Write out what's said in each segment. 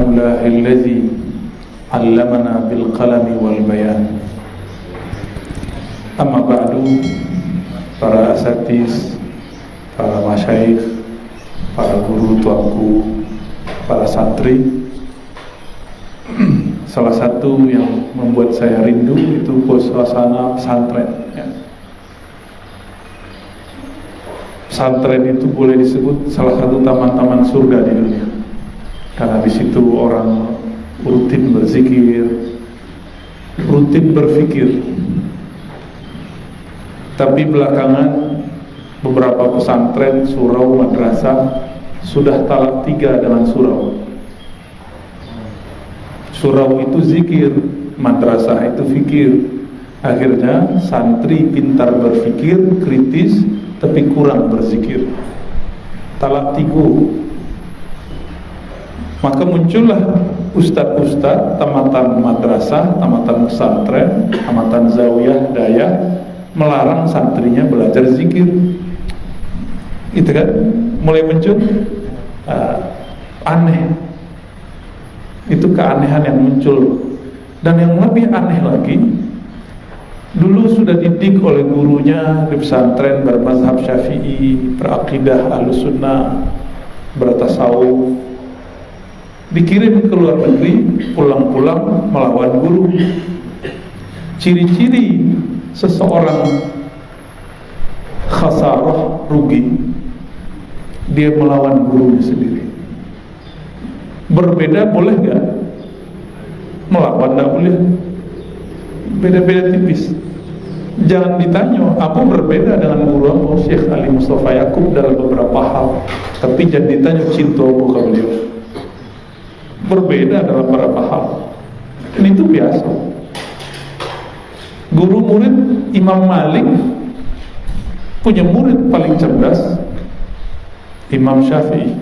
Alhamdulillahilladzi 'allamana bil qalami wal bayan. Amma ba'du, para asatiz, para masyayikh, para guru tuanku, para santri. Salah satu yang membuat saya rindu itu suasana pesantren, ya. Pesantren itu boleh disebut salah satu taman-taman surga di dunia, karena di situ orang rutin berzikir, rutin berfikir. Tapi belakangan beberapa pesantren, surau, madrasah sudah talak 3 dengan surau. Surau itu zikir, madrasah itu fikir. Akhirnya santri pintar berfikir, kritis, tapi kurang berzikir. Talak 3. Maka muncullah ustadz-ustadz tamatan madrasah, tamatan pesantren, tamatan zawiyah, daya, melarang santrinya belajar zikir. Itu kan mulai muncul aneh. Itu keanehan yang muncul. Dan yang lebih aneh lagi, dulu sudah didik oleh gurunya di pesantren bermazhab Syafi'i, berakidah Ahlussunnah, bertasawuf, dikirim ke luar negeri, pulang-pulang melawan guru. Ciri-ciri seseorang khasarah, rugi, dia melawan gurunya sendiri. Berbeda boleh gak? Melawan gak boleh. Beda-beda tipis. Jangan ditanya, aku berbeda dengan guru aku Syekh Ali Mustafa Yaqub dalam beberapa hal, tapi jangan ditanya cinta aku ke beliau. Berbeda dalam beberapa hal. Dan itu biasa. Guru murid Imam Malik punya murid paling cerdas, Imam Syafi'i.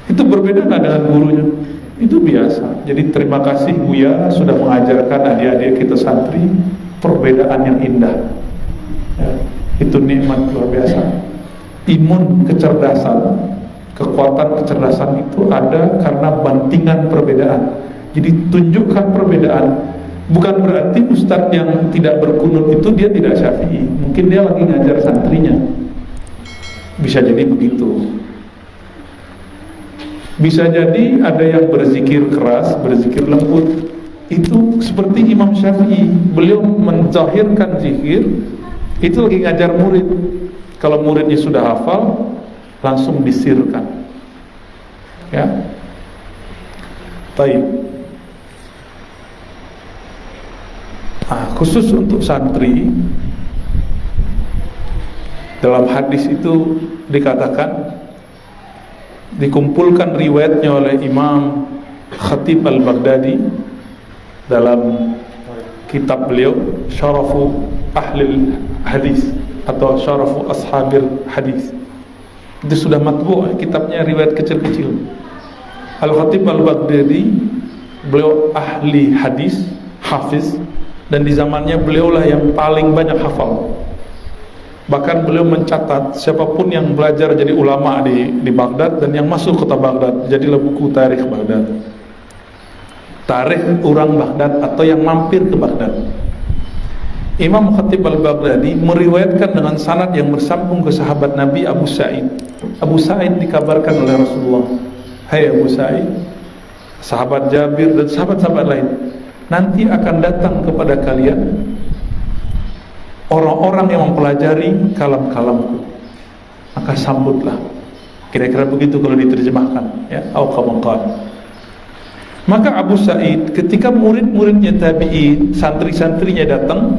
Itu berbeda nggak dengan gurunya? Itu biasa. Jadi terima kasih Buya sudah mengajarkan adik-adik kita santri perbedaan yang indah, ya, itu nikmat luar biasa. Imun kecerdasan, kekuatan kecerdasan itu ada karena bantingan perbedaan. Jadi tunjukkan perbedaan. Bukan berarti ustadz yang tidak berkunut itu dia tidak Syafi'i. Mungkin dia lagi ngajar santrinya. Bisa jadi begitu. Bisa jadi ada yang berzikir keras, berzikir lembut. Itu seperti Imam Syafi'i. Beliau menzahirkan zikir, itu lagi ngajar murid. Kalau muridnya sudah hafal, langsung disirkan. Ya. Baik. Khusus untuk santri, dalam hadis itu dikatakan, dikumpulkan riwayatnya oleh Imam Khatib Al-Baghdadi dalam kitab beliau Syarafu Ahlil Hadis atau Syarafu Ashabir Hadis. Itu sudah matbu', kitabnya riwayat kecil-kecil. Al-Khatib Al-Baghdadi beliau ahli hadis, hafiz, dan di zamannya beliaulah yang paling banyak hafal. Bahkan beliau mencatat siapapun yang belajar jadi ulama di Baghdad dan yang masuk kota Baghdad, jadilah buku tarikh Baghdad, tarikh orang Baghdad atau yang mampir ke Baghdad. Imam Khatib Al-Baghdadi meriwayatkan dengan sanad yang bersambung ke sahabat Nabi Abu Sa'id. Abu Sa'id dikabarkan oleh Rasulullah, "Hai Abu Sa'id, sahabat Jabir dan sahabat-sahabat lain, nanti akan datang kepada kalian orang-orang yang mempelajari kalam-kalamku, maka sambutlah." Kira-kira begitu kalau diterjemahkan, ya, au kama qala. Maka Abu Sa'id ketika murid-muridnya tabi'in, santri-santrinya datang,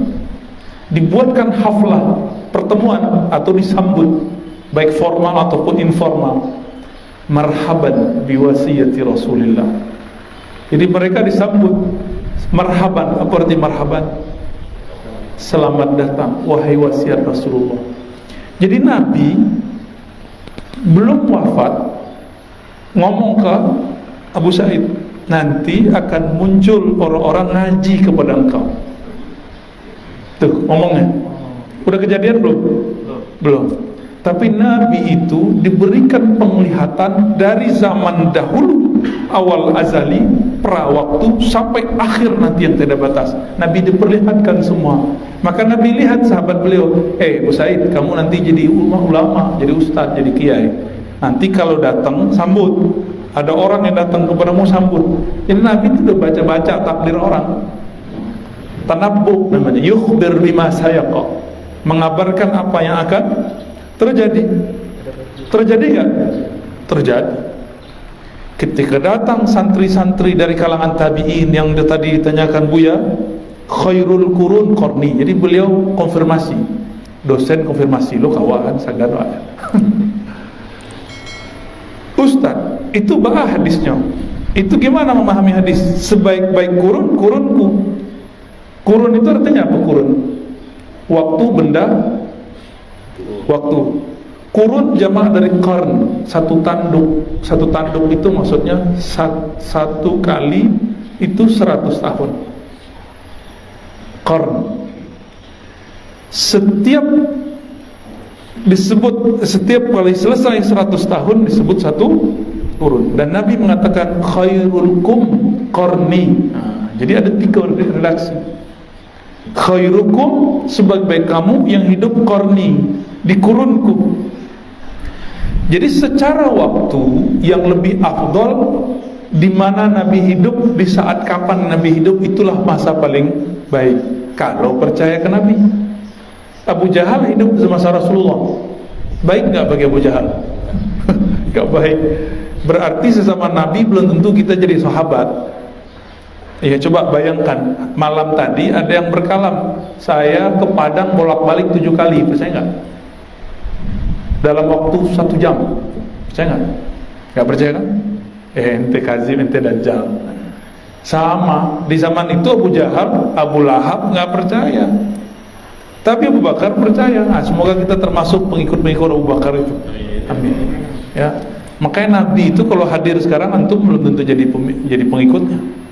dibuatkan haflah pertemuan atau disambut baik formal ataupun informal. Marhaban biwasiyati Rasulillah. Jadi mereka disambut marhaban. Apa arti marhaban? Selamat datang wahai wasiat Rasulullah. Jadi Nabi belum wafat ngomong ke Abu Sa'id, nanti akan muncul orang-orang ngaji kepada engkau. Tuh ngomongnya. Udah kejadian belum? Belum. Tapi Nabi itu diberikan penglihatan dari zaman dahulu awal azali, pra-waktu, sampai akhir nanti yang tidak batas. Nabi diperlihatkan semua. Maka Nabi lihat sahabat beliau, Bu Said, kamu nanti jadi ulama, jadi ustaz, jadi kiai. Nanti kalau datang, sambut. Ada orang yang datang kepadamu, sambut. Jadi Nabi itu udah baca-baca takdir orang. Tanabbuk namanya, yukhbir bima sayaqa, mengabarkan apa yang akan terjadi. Terjadi nggak? Terjadi. Ketika datang santri-santri dari kalangan tabi'in yang tadi ditanyakan Buya, khairul qurun qarni. Jadi beliau konfirmasi, dosen konfirmasi, lo kawan sadar ada. Ustaz, itu bah hadisnya. Itu gimana memahami hadis? Sebaik-baik kurun, kurunku. Kurun itu artinya apa kurun? Waktu, benda, waktu. Kurun jamaah dari qarn, satu tanduk. Satu tanduk itu maksudnya satu kali itu 100 tahun. Qarn. Setiap kali selesai 100 tahun disebut satu kurun. Dan Nabi mengatakan khairul kum qarni. Jadi ada 3 redaksi. Khairukum, sebaik-baik kamu yang hidup qarni, di kurunku. Jadi secara waktu yang lebih afdol, di mana Nabi hidup, di saat kapan Nabi hidup, itulah masa paling baik kalau percaya ke Nabi. Abu Jahal hidup semasa Rasulullah, baik nggak bagi Abu Jahal? Nggak baik. Berarti sesama Nabi belum tentu kita jadi sahabat. Ya coba bayangkan, malam tadi ada yang berkalam, saya ke Padang bolak-balik 7 kali, percaya nggak? Dalam waktu 1 jam, percaya nggak? Nggak percaya kan? Ente kazim, ente dajjal. Sama, di zaman itu Abu Jahal, Abu Lahab nggak percaya, tapi Abu Bakar percaya. Nah, semoga kita termasuk pengikut-pengikut Abu Bakar itu. Amin. Ya, makanya Nabi itu kalau hadir sekarang antum belum tentu jadi pengikutnya.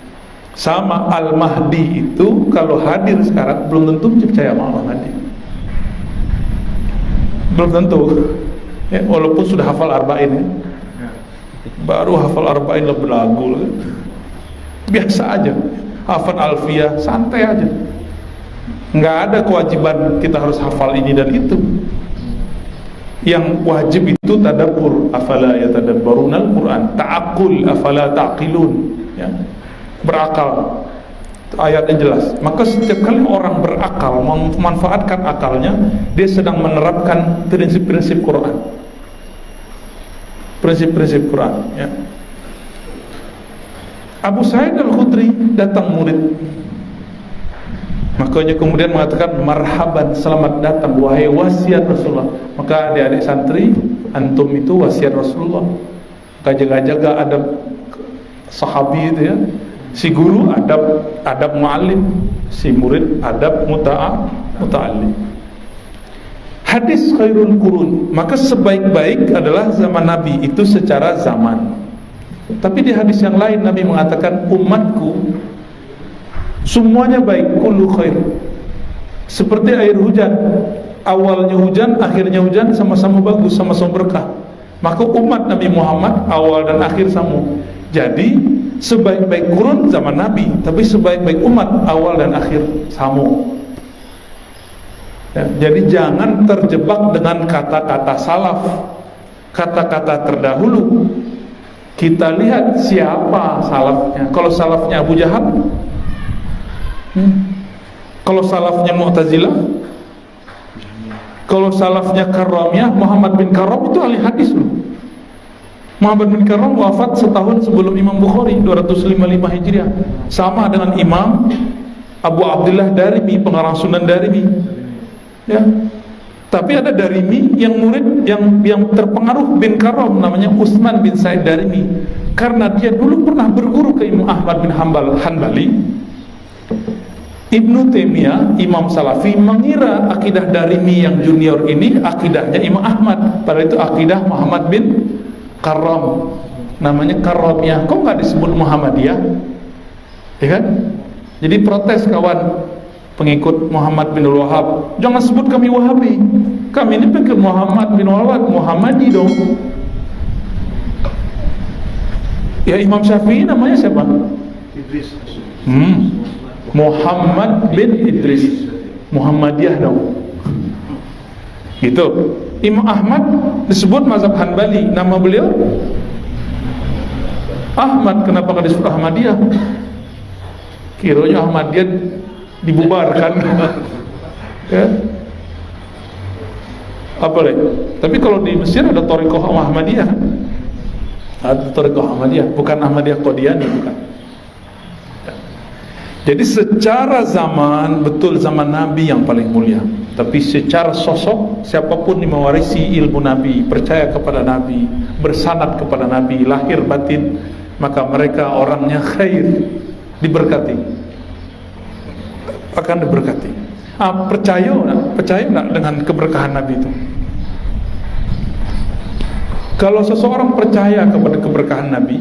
Sama Al-Mahdi itu kalau hadir sekarang belum tentu percaya sama Al-Mahdi. Belum tentu. Ya, walaupun sudah hafal arba'in ya. Baru hafal arba'in lebih lagu. Biasa aja. Hafal alfiyah santai aja. Nggak ada kewajiban kita harus hafal ini dan itu. Yang wajib itu tadabbur, afala yatadabbarunal Quran, ta'aqul, afala ta'qilun, ya. Berakal. Ayatnya jelas. Maka setiap kali orang berakal, memanfaatkan akalnya, dia sedang menerapkan prinsip-prinsip Quran. Prinsip-prinsip Quran, ya. Abu Sa'id Al-Khudri datang murid. Makanya kemudian mengatakan marhaban, selamat datang wahai wasiat Rasulullah. Maka adik-adik santri, antum itu wasiat Rasulullah. Jaga-jaga adab sahabi itu ya. Si guru adab muallim, si murid adab muta'allim. Hadis khairul qurun, maka sebaik-baik adalah zaman Nabi itu secara zaman. Tapi di hadis yang lain Nabi mengatakan umatku semuanya baik, kullu khair. Seperti air hujan, awalnya hujan, akhirnya hujan sama-sama bagus, sama-sama berkah. Maka umat Nabi Muhammad awal dan akhir sama. Jadi sebaik-baik kurun zaman Nabi, tapi sebaik-baik umat awal dan akhir sama. Ya, jadi jangan terjebak dengan kata-kata salaf, kata-kata terdahulu. Kita lihat siapa salafnya. Kalau salafnya Abu Jahal, kalau salafnya Mu'tazilah, kalau salafnya Karramiyah, Muhammad bin Karram itu ahli hadis loh. Muhammad bin Karram wafat setahun sebelum Imam Bukhari 255 Hijriah. Sama dengan Imam Abu Abdullah Darimi, pengarang Sunan Darimi. Ya. Tapi ada Darimi yang murid yang terpengaruh bin Karram, namanya Utsman bin Said Darimi. Karena dia dulu pernah berguru ke Imam Ahmad bin Hanbali. Ibnu Taimiyah, Imam Salafi, mengira akidah Darimi yang junior ini akidahnya Imam Ahmad, padahal itu akidah Muhammad bin Karram, namanya Karramiyah. Kok nggak disebut Muhammadiyah? Ya kan? Jadi protes kawan pengikut Muhammad bin Wahab, jangan sebut kami Wahabi, kami ini pengikut Muhammad bin Wahab, Muhammadi dong. Ya Imam Syafi'i namanya siapa? Idris. Muhammad bin Idris. Muhammadiyah dong. Gitu. Imam Ahmad disebut mazhab Hanbali. Nama beliau Ahmad. Kenapa nggak disebut Ahmadiyah? Kiranya Ahmadiyah dibubarkan. Ya. Apa lagi? Tapi kalau di Mesir ada Thariqah Ahmadiyah. Ada Thariqah Ahmadiyah, bukan Ahmadiyah Qadiani, bukan. Jadi secara zaman, betul zaman Nabi yang paling mulia. Tapi secara sosok, siapapun yang mewarisi ilmu Nabi, percaya kepada Nabi, bersanad kepada Nabi, lahir batin, maka mereka orangnya khair, diberkati, akan diberkati. Percaya nggak dengan keberkahan Nabi itu? Kalau seseorang percaya kepada keberkahan Nabi,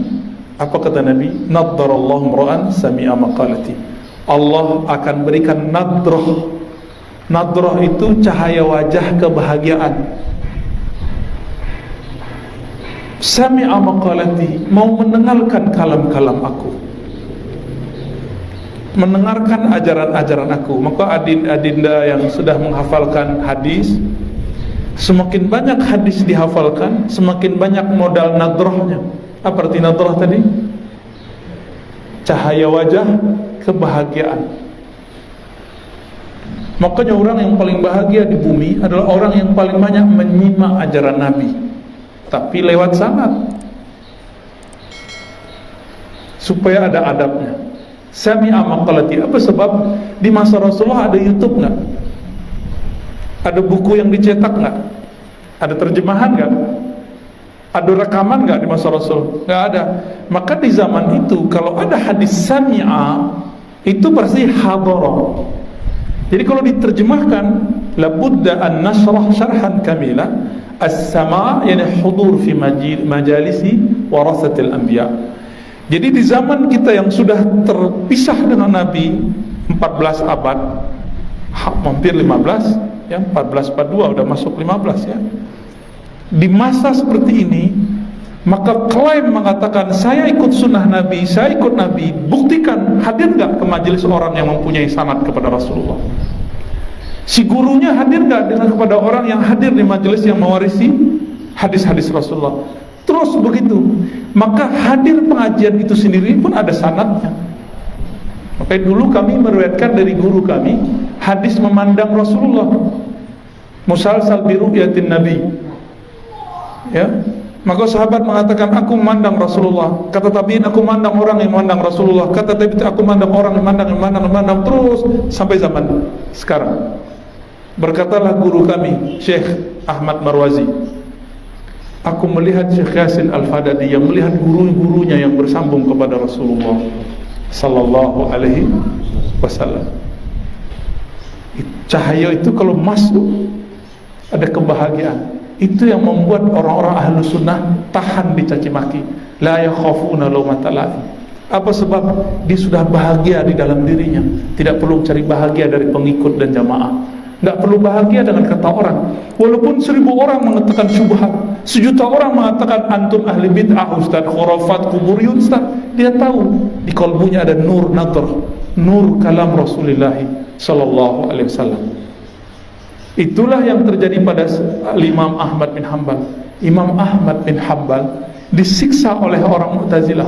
apa kata Nabi? Naddarallahu imra'an sami'a maqalati. Allah akan berikan nadrah. Nadrah itu cahaya wajah kebahagiaan. Sami'a maqalati, mau mendengarkan kalam-kalam aku, mendengarkan ajaran-ajaran aku. Maka adinda yang sudah menghafalkan hadis, semakin banyak hadis dihafalkan, semakin banyak modal nadrahnya. Apa arti nadrah tadi? Cahaya wajah, kebahagiaan. Makanya orang yang paling bahagia di bumi adalah orang yang paling banyak menyimak ajaran Nabi, tapi lewat sanad, supaya ada adabnya. Sami'a maqalati. Apa sebab? Di masa Rasulullah ada YouTube nggak? Ada buku yang dicetak nggak? Ada terjemahan nggak? Ada rekaman nggak di masa Rasul? Nggak ada. Maka di zaman itu kalau ada hadis sami'a, itu berarti hadara. Jadi kalau diterjemahkan, labudda an nashrah syarhan kamila as-sama' yani hudur fi majalisi warasatil anbiya. Jadi di zaman kita yang sudah terpisah dengan Nabi 14 abad, hampir 15, ya 1442 udah masuk 15 ya. Di masa seperti ini, maka klaim mengatakan saya ikut sunnah Nabi, saya ikut Nabi, buktikan, hadir nggak ke majelis orang yang mempunyai sanad kepada Rasulullah? Si gurunya hadir nggak dengan kepada orang yang hadir di majelis yang mewarisi hadis-hadis Rasulullah? Terus begitu, maka hadir pengajian itu sendiri pun ada sanadnya. Maka dulu kami meriwayatkan dari guru kami hadis memandang Rasulullah, musalsal bi ru'yatin Nabi. Ya, maka sahabat mengatakan aku memandang Rasulullah. Kata tabi'in aku memandang orang yang memandang Rasulullah. Kata tabi'in aku memandang orang yang memandang terus sampai zaman sekarang. Berkatalah guru kami Syekh Ahmad Marwazi, aku melihat Syekh Yasin Al-Fadadi yang melihat guru-gurunya yang bersambung kepada Rasulullah sallallahu alaihi wasallam. Cahaya itu kalau masuk ada kebahagiaan. Itu yang membuat orang-orang ahlu sunnah tahan dicaci maki. La yakhafuna lawmata laim. Apa sebab? Dia sudah bahagia di dalam dirinya, tidak perlu cari bahagia dari pengikut dan jamaah, tidak perlu bahagia dengan kata orang. Walaupun 1000 orang mengatakan syubhat, 1.000.000 orang mengatakan antum ahli bid'ah ustaz, khurafat, kuburiyun ustaz, dia tahu di kalbunya ada nur nadhr, nur kalam Rasulullah sallallahu alaihi wasallam. Itulah yang terjadi pada Imam Ahmad bin Hanbal. Imam Ahmad bin Hanbal disiksa oleh orang Mu'tazilah.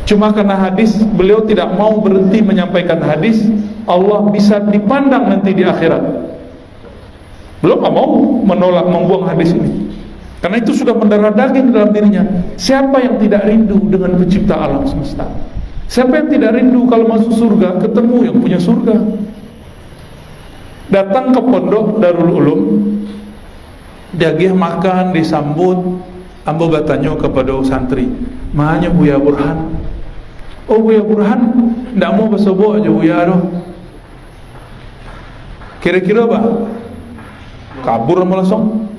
Cuma karena hadis, beliau tidak mau berhenti menyampaikan hadis, Allah bisa dipandang nanti di akhirat. Beliau tidak mau menolak, membuang hadis ini, karena itu sudah mendarah daging dalam dirinya. Siapa yang tidak rindu dengan pencipta alam semesta? Siapa yang tidak rindu kalau masuk surga ketemu yang punya surga? Datang ke pondok Darul Ulum, dia makan, disambut, ambo bertanya kepada santri, mahanya Buya Burhan. Oh Buya Burhan, tidak mau bersobo aja Buya doh. Kira-kira apa? Kabur sama langsung.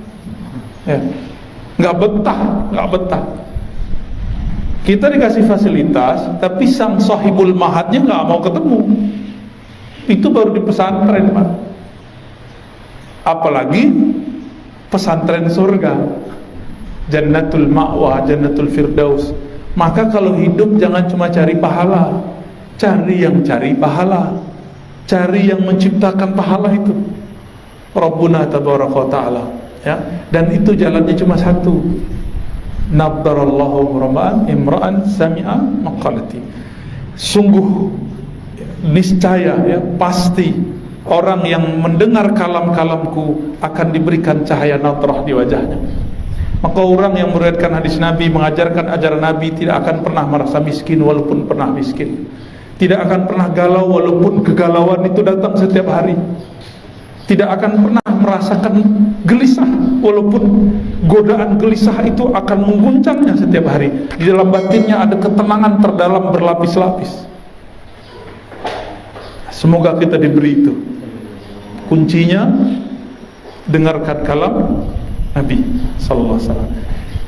Ya, nggak betah. Kita dikasih fasilitas, tapi sang sahibul mahatnya nggak mau ketemu. Itu baru di pesantren, Pak. Apalagi pesantren surga. jannatul ma'wa, jannatul firdaus. Maka kalau hidup jangan cuma cari pahala, cari yang cari pahala, cari yang menciptakan pahala itu, Rabbuna tabaraka wa ta'ala, ya. Dan itu jalannya cuma satu. Nabdarallahu imra'an sami'a maqalati. Sungguh niscaya, ya, pasti orang yang mendengar kalam-kalamku akan diberikan cahaya nadrah di wajahnya. Maka orang yang meriwayatkan hadis Nabi, mengajarkan ajaran Nabi, tidak akan pernah merasa miskin walaupun pernah miskin. Tidak akan pernah galau walaupun kegalauan itu datang setiap hari. Tidak akan pernah merasakan gelisah walaupun godaan gelisah itu akan mengguncangnya setiap hari. Di dalam batinnya ada ketenangan terdalam berlapis-lapis. Semoga kita diberi itu. Kuncinya dengarkan kalam Nabi sallallahu alaihi wasallam.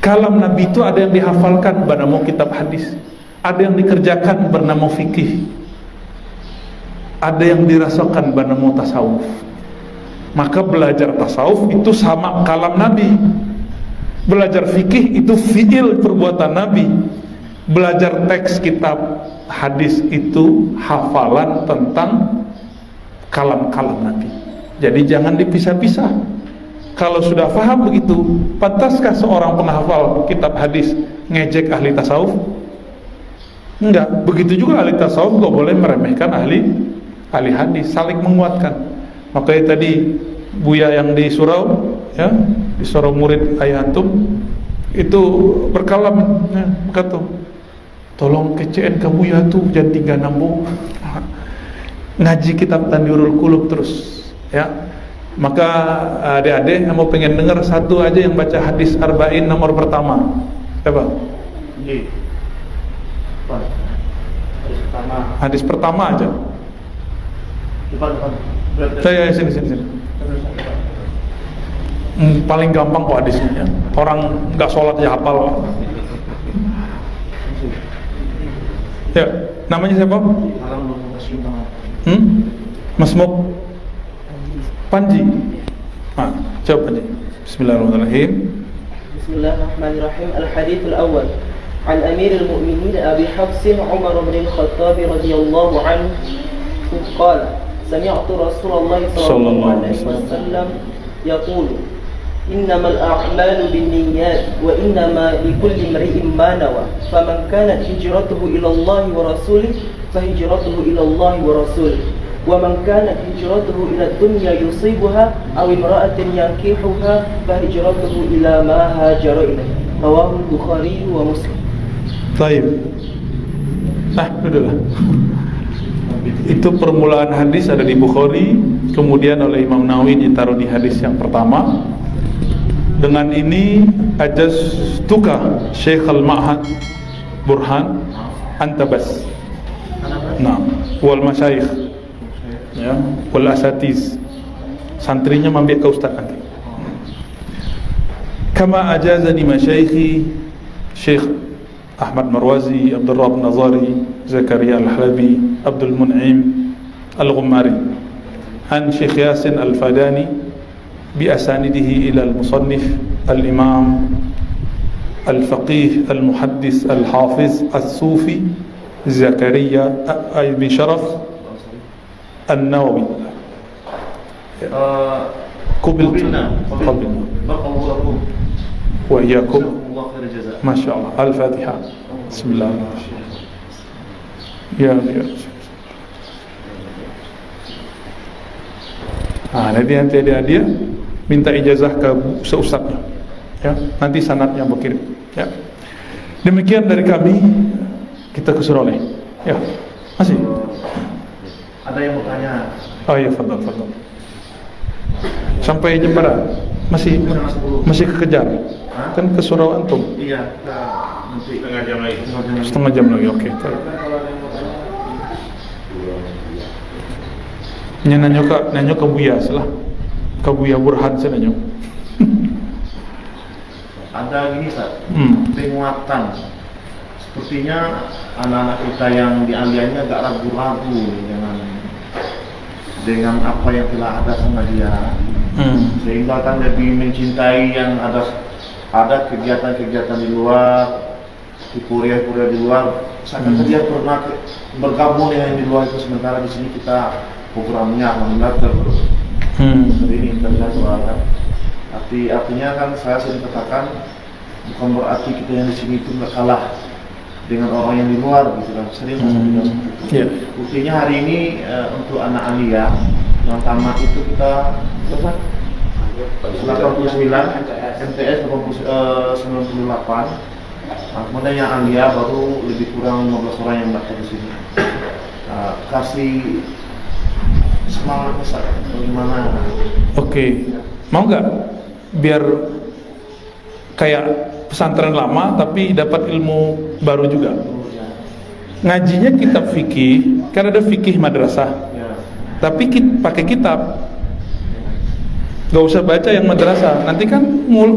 Kalam Nabi itu ada yang dihafalkan bernama kitab hadis, ada yang dikerjakan bernama fikih, ada yang dirasakan bernama tasawuf. Maka belajar tasawuf itu sama kalam Nabi. Belajar fikih itu fiil perbuatan Nabi. Belajar teks kitab hadis itu hafalan tentang kalam-kalam Nabi. Jadi jangan dipisah-pisah. Kalau sudah paham begitu, pantaskah seorang penghafal kitab hadis ngejek ahli tasawuf? Enggak. Begitu juga ahli tasawuf enggak boleh meremehkan ahli hadis, saling menguatkan. Makanya tadi Buya yang di surau, ya, di surau murid ayah antum itu berkalam, ya, kata, tolong kecen ke Buya tuh jangan tinggal nambung. Ngaji kitab Tanwirul Qulub terus, ya. Maka adik-adik yang mau pengen dengar satu aja yang baca hadis arba'in nomor pertama. Apa? Hadis pertama aja. Saya sini. Paling gampang kok hadisnya. Orang nggak sholat ya hafal. Ya, namanya siapa? Mas Muk Panji. Coba Panji. Bismillahirrahmanirrahim. Bismillahirrahmanirrahim. Al-hadits al-awwal an Amirul Mu'minin Abi Hafs Umar bin Khattab radhiyallahu anhu qala sami'tu Rasulullah sallallahu alaihi wasallam yaqulu innamal a'malu binniyat wa innama likulli imri'in ma nawa faman kanat hijratuhu ila Allah wa rasulih fa hijratuhu ila Allah wa rasulih wa man kanat hijratuhu ila dunya yusibuha aw imra'atin yankihuha fa hijratuhu ila ma hajara ilayhi rawahu Bukhari wa Muslim. Baik. Duduklah. Itu permulaan hadis ada di Bukhari, kemudian oleh Imam Nawawi ditaruh di hadis yang pertama. Dengan ini ajaztuka Syekh Al-Ma'had Burhan Antabas. Nah, wal masyayikh, ya, wal asatiz. Santrinya mampir ke ustaz nanti. Kama ajazani masyayikhi Syekh Ahmad Marwazi, Abdul Rabb Nazari, Zakaria Al-Halabi, Abdul Mun'im Al-Ghummari, an Syekh Yasin Al-Fadani بأسانده إلى المصنف الإمام الفقيه المحدث الحافظ الصوفي زكريا بن شرف النووي. قبلنا وإياكم ما شاء الله. الفاتحة. بسم الله الرحمن الرحيم. يا nanti dia minta ijazah ke seustadnya, ya, nanti sanadnya berkirim, ya. Demikian dari kami, kita ke Suroleh, ya. Masih ada yang mau tanya? Oh iya, fadal. Sampai Jembara masih kekejar. Kan ke surau antum? Iya, nanti setengah jam lagi. Oke. Nanya ke Buya salah. Ke Buya Burhan saya nanya. Ada gini Ustaz, penguatan. Sepertinya anak-anak kita yang di aliannya agak ragu-ragu dengan apa yang telah ada sama dia. Sehingga kan lebih mencintai yang ada ada kegiatan-kegiatan di luar, di kuliah-kuliah di luar, misalkan dia pernah bergabung dengan yang di luar itu, sementara di sini kita programnya alhamdulillah ini internasional kan. Artinya kan saya sering katakan bukan berarti kita yang di sini itu nggak kalah dengan orang yang di luar gitu kan, sering buktinya hari ini untuk anak Alia yang tamat itu kita 89, MTS 98, kemudian yang Alia baru lebih kurang 15 orang yang daftar di sini. Kasih semangat besar bagaimana? Oke, mau nggak biar kayak pesantren lama tapi dapat ilmu baru juga? Ngajinya kitab fikih, kan ada fikih madrasah, tapi pakai kitab, nggak usah baca yang madrasah, nanti kan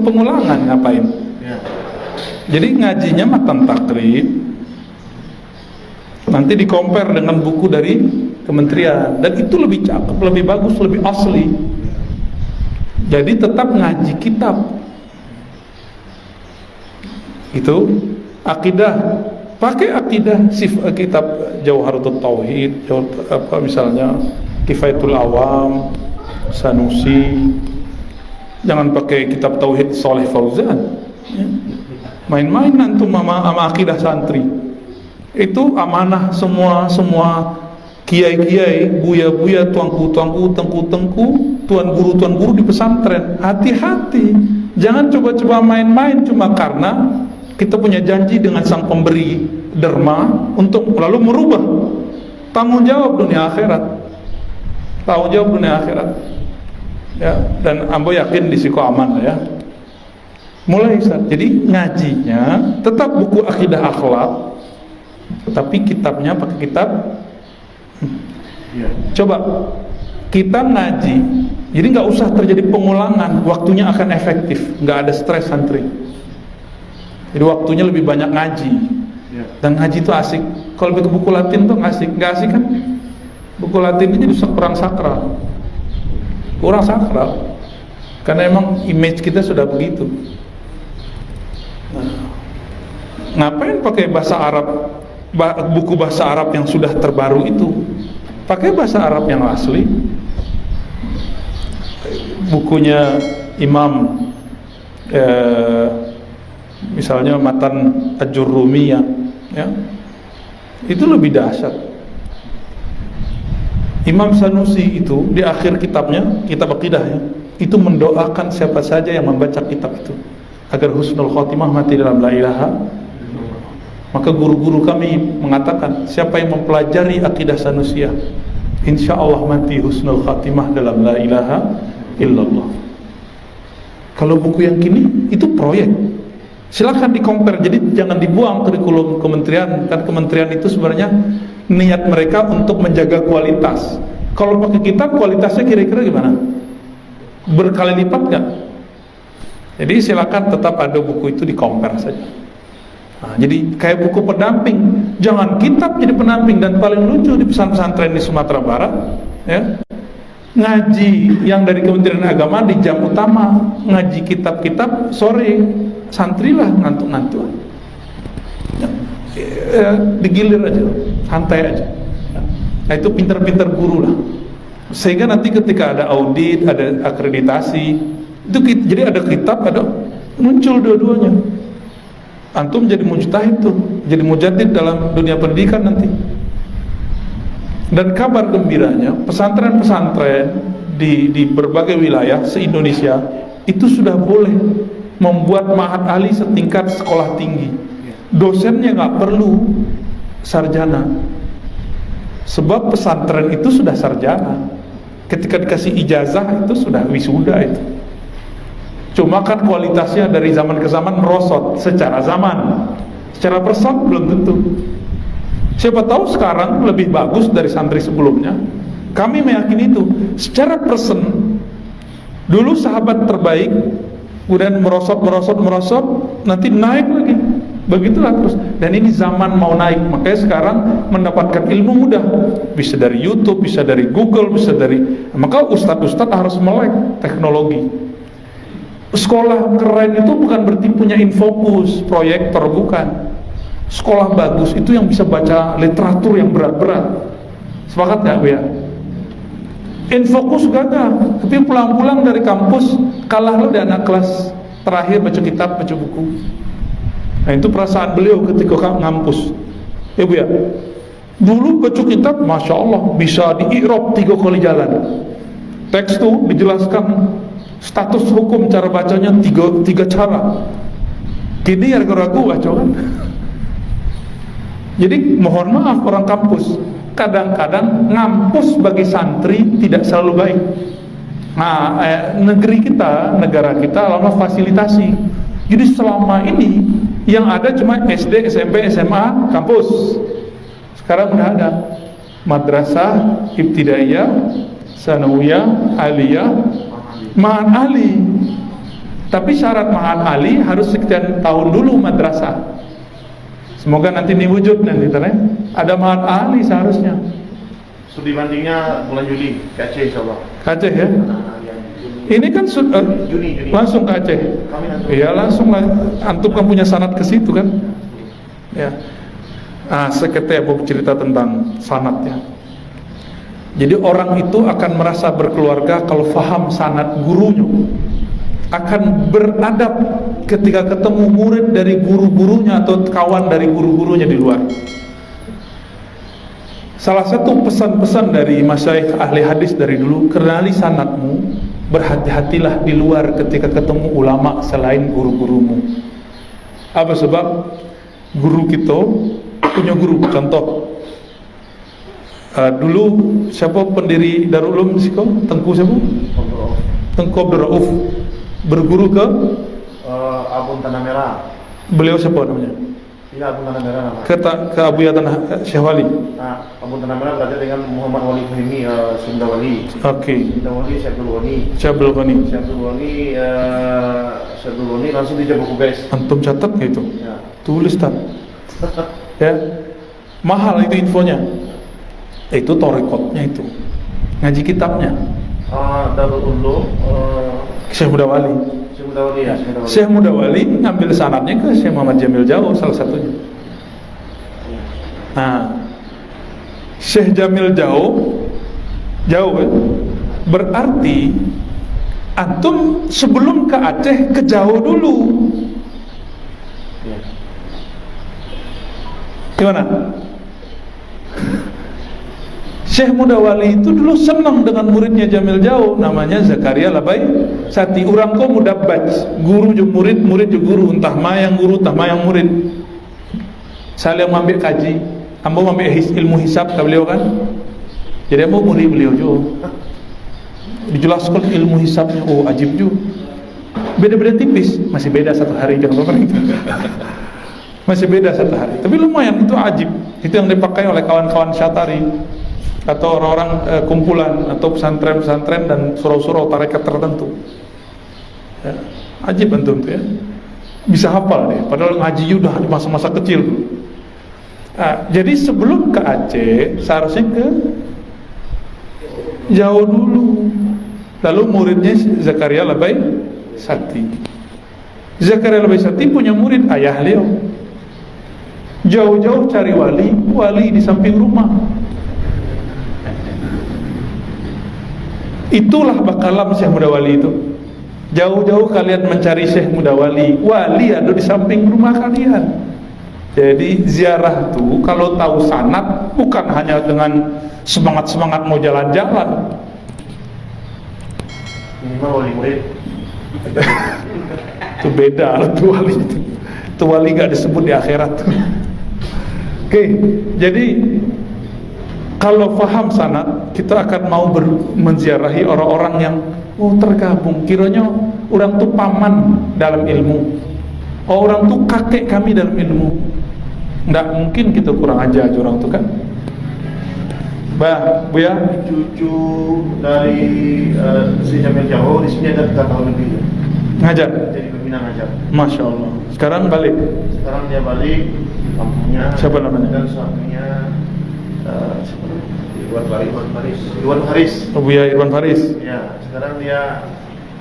pengulangan ngapain? Jadi ngajinya matan takrib, nanti di-compare dengan buku dari kementerian, dan itu lebih cakep, lebih bagus, lebih asli. Jadi tetap ngaji kitab. Itu akidah, pakai akidah kitab Jauharatul Tauhid, misalnya Kifayatul Awam, Sanusi. Jangan pakai kitab Tauhid Saleh Fauzan. Main-main antum sama akidah santri. Itu amanah semua kiai-kiai, buya-buya, tuanku-tuanku, tengku-tengku, tuan guru di pesantren. Hati-hati, jangan coba-coba main-main cuma karena kita punya janji dengan sang pemberi derma untuk lalu merubah. Tanggung jawab dunia akhirat. Tanggung jawab dunia akhirat. Ya, dan ambo yakin di siku aman ya. Mulai jadi ngajinya tetap buku akidah akhlak, tapi kitabnya pakai kitab. Coba kita ngaji, jadi nggak usah terjadi pengulangan, waktunya akan efektif, nggak ada stres santri. Jadi waktunya lebih banyak ngaji, dan ngaji itu asik. Kalau ke buku Latin tuh nggak asik kan? Buku Latin ini jadi kurang sakral, karena emang image kita sudah begitu. Ngapain pakai bahasa Arab? Buku bahasa Arab yang sudah terbaru itu, pakai bahasa Arab yang asli. Bukunya Imam misalnya Matan Ajurrumiyah ya, itu lebih dahsyat. Imam Sanusi itu di akhir kitabnya, kitab akidahnya, itu mendoakan siapa saja yang membaca kitab itu agar husnul khotimah mati dalam la ilaha. Maka guru-guru kami mengatakan siapa yang mempelajari akidah Sanusiyah, insya Allah mati husnul khatimah dalam la ilaha illallah. Kalau buku yang kini itu proyek, silakan di-compare. Jadi jangan dibuang kurikulum kementerian, kan kementerian itu sebenarnya niat mereka untuk menjaga kualitas. Kalau pakai kitab kualitasnya kira-kira gimana? Berkali lipat nggak? Jadi silakan tetap ada buku itu di-compare saja. Nah, jadi kayak buku pendamping, jangan kitab jadi pendamping. Dan paling lucu di pesantren di Sumatera Barat ya, ngaji yang dari Kementerian Agama di jam utama, ngaji kitab-kitab sore, santri lah ngantuk-ngantuk ya, digilir aja, santai aja. Nah itu pintar-pintar guru lah, sehingga nanti ketika ada audit, ada akreditasi itu jadi ada kitab, ada muncul dua-duanya. Antum jadi mujtahid tuh, jadi mujadid dalam dunia pendidikan nanti. Dan kabar gembiranya, pesantren-pesantren di berbagai wilayah se-Indonesia itu sudah boleh membuat ma'had ahli setingkat sekolah tinggi. Dosennya nggak perlu sarjana, sebab pesantren itu sudah sarjana. Ketika dikasih ijazah itu sudah wisuda itu. Cuma kan kualitasnya dari zaman ke zaman merosot secara zaman, secara person belum tentu. Siapa tahu sekarang lebih bagus dari santri sebelumnya. Kami meyakini itu. Secara person, dulu sahabat terbaik, kemudian merosot, nanti naik lagi. Begitulah terus. Dan ini zaman mau naik, makanya sekarang mendapatkan ilmu mudah. Bisa dari YouTube, bisa dari Google, bisa dari. Maka ustadz-ustadz harus melek teknologi. Sekolah keren itu bukan berarti punya infokus, proyektor, bukan. Sekolah bagus itu yang bisa baca literatur yang berat-berat. Sepakat gak Bu ya? Infokus gagal, tapi pulang-pulang dari kampus kalah lo di anak kelas terakhir baca kitab, baca buku. Nah itu perasaan beliau ketika ngampus. Ya Bu ya, dulu baca kitab, Masya Allah, bisa di-i'rab 3 kali jalan. Teks tuh dijelaskan status hukum, cara bacanya 3 cara. Kini ragu-ragu baca kan. Jadi mohon maaf orang kampus, kadang-kadang ngampus bagi santri tidak selalu baik. Nah, negeri kita, negara kita lama fasilitasi. Jadi selama ini yang ada cuma SD, SMP, SMA, kampus. Sekarang udah ada madrasah, ibtidaiyah, sanawiyah, aliyah, ma'an ali. Tapi syarat ma'an ali harus sekian tahun dulu madrasah. Semoga nanti ini wujud nanti ada ma'an ali seharusnya. Studi bandingnya bulan Juli ke Aceh insyaallah. Ke Aceh ya? Ini kan Juni. Langsung ke Aceh. Iya langsung lah. Antum kan punya sanad ke situ kan? Ya. Seketika mau cerita tentang sanadnya. Jadi orang itu akan merasa berkeluarga kalau faham sanad gurunya. Akan beradab ketika ketemu murid dari guru-gurunya atau kawan dari guru-gurunya di luar. Salah satu pesan-pesan dari masyayikh ahli hadis dari dulu, kenali sanadmu, berhati-hatilah di luar ketika ketemu ulama selain guru-gurumu. Apa sebab? Guru kita punya guru, contoh dulu siapa pendiri Darul Ulum sih kau? Tengku siapa? Tengku Abdul Rauf berguru ke Abun Tanah Merah. Beliau siapa namanya? Iya, Abun Tanah Merah namanya. Ke Abuya Tanah Syekh Wali. Nah, Abun Tanah Merah belajar dengan Muhammad Wali Fahimi, Sunda Wali. Oke. Sunda Wali, Syabdul Wani. Syabdul Wani. Syabdul Wani langsung dijawab buku guys. Antum catat gitu? Ya. Tulis tak? Ya. Mahal itu infonya. Itu torekotnya itu. Ngaji kitabnya. Darul Ulum. Syekh Mudawali. Syekh Mudawali ya. Syekh Mudawali ngambil sanadnya ke Syekh Muhammad Jamil Jauh salah satunya. Nah, Syekh Jamil Jauh ya? Berarti antum sebelum ke Aceh ke Jauh dulu. Ya. Gimana? Syekh Mudawali itu dulu senang dengan muridnya Jamil Jauh, namanya Zakaria Labai Sati. Urang ko mudabbaj, guru jo murid, murid jo guru, entah mayang guru, entah mayang murid. Saya yang ambil kaji, ambo ambil ilmu hisab ke beliau kan. Jadi ambo murid beliau jo. Dijelaskan ilmu hisabnya, oh ajib jo. Beda-beda tipis, masih beda 1 hari jangan lupa itu. Masih beda 1 hari, tapi lumayan itu ajib. Itu yang dipakai oleh kawan-kawan Syatari atau orang-orang kumpulan atau pesantren-pesantren dan surau-surau tarekat tertentu. Ya, ajib antum tuh ya. Bisa hafal deh, padahal ngaji udah di masa-masa kecil. Jadi sebelum ke Aceh seharusnya ke Jauh dulu. Lalu muridnya Zakaria Labai Sati. Zakaria Labai Sati punya murid ayah beliau. Jauh-jauh cari wali di samping rumah. Itulah bakalam Syekh Mudawali itu. Jauh-jauh kalian mencari Syekh Mudawali, wali ada di samping rumah kalian. Jadi ziarah tuh kalau tahu sanad bukan hanya dengan semangat-semangat mau jalan-jalan. Minimal wali murid. Itu beda tuh wali itu. Itu wali gak disebut di akhirat. Oke, jadi kalau faham sanad, kita akan mau menziarahi orang-orang yang tergabung. Kiranya orang tuh paman dalam ilmu, orang tuh kakek kami dalam ilmu. Nggak mungkin kita kurang ajar orang tuh kan. Bu ya, Cucu dari si Jamil Jauh di sini ada 3 tahun lebih. Ngajar. Jadi pembina ngajar. Masya Allah. Sekarang balik. Sekarang dia balik kampungnya. Siapa namanya? Dan suaminya Irwan Faris. Buya Irwan Faris. Ya, sekarang dia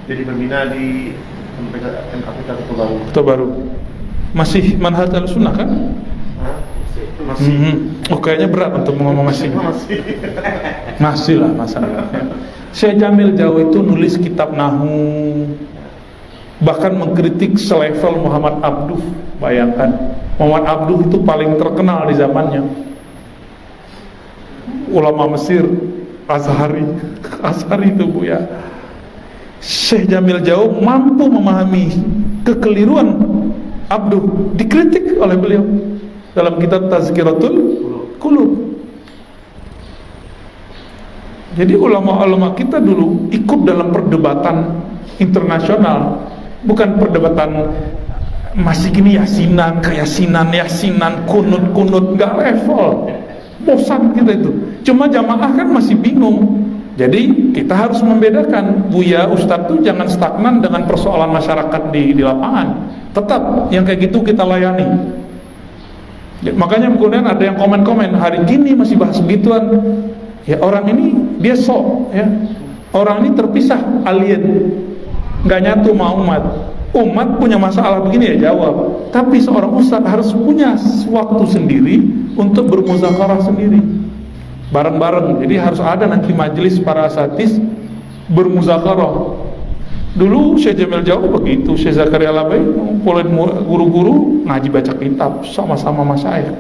jadi pembina di NKPK itu baru. Atau baru? Masih manhaj al-sunnah kan? Masih. Oh kayaknya berat untuk ngomong masih. Masih lah masalah. Syekh Jamil Jawa itu nulis kitab Nahwu, bahkan mengkritik selevel Muhammad Abduh. Bayangkan, Muhammad Abduh itu paling terkenal di zamannya. Ulama Mesir, Azhari itu Bu ya. Syekh Jamil Jawa mampu memahami kekeliruan Abduh, dikritik oleh beliau dalam kitab Tazkiratul Qulub. Jadi ulama-ulama kita dulu ikut dalam perdebatan internasional, bukan perdebatan masih gini yasinan, kunut, nggak level, bosan kita itu. Cuma jamaah kan masih bingung. Jadi kita harus membedakan, Buya, Ustadz tuh jangan stagnan dengan persoalan masyarakat di lapangan. Tetap yang kayak gitu kita layani. Ya, makanya kemudian ada yang komen-komen, hari gini masih bahas begituan. Ya orang ini dia sok ya. Orang ini terpisah, alien. Nggak nyatu sama umat. Umat punya masalah begini ya jawab. Tapi seorang ustadz harus punya waktu sendiri untuk bermuzakarah sendiri. Bareng-bareng. Jadi harus ada nanti majelis para asatidz bermuzakarah. Dulu Syekh Jamil Jawa begitu, Syekh Zakaria Labai ngumpulin guru-guru ngaji baca kitab sama-sama masyayikh.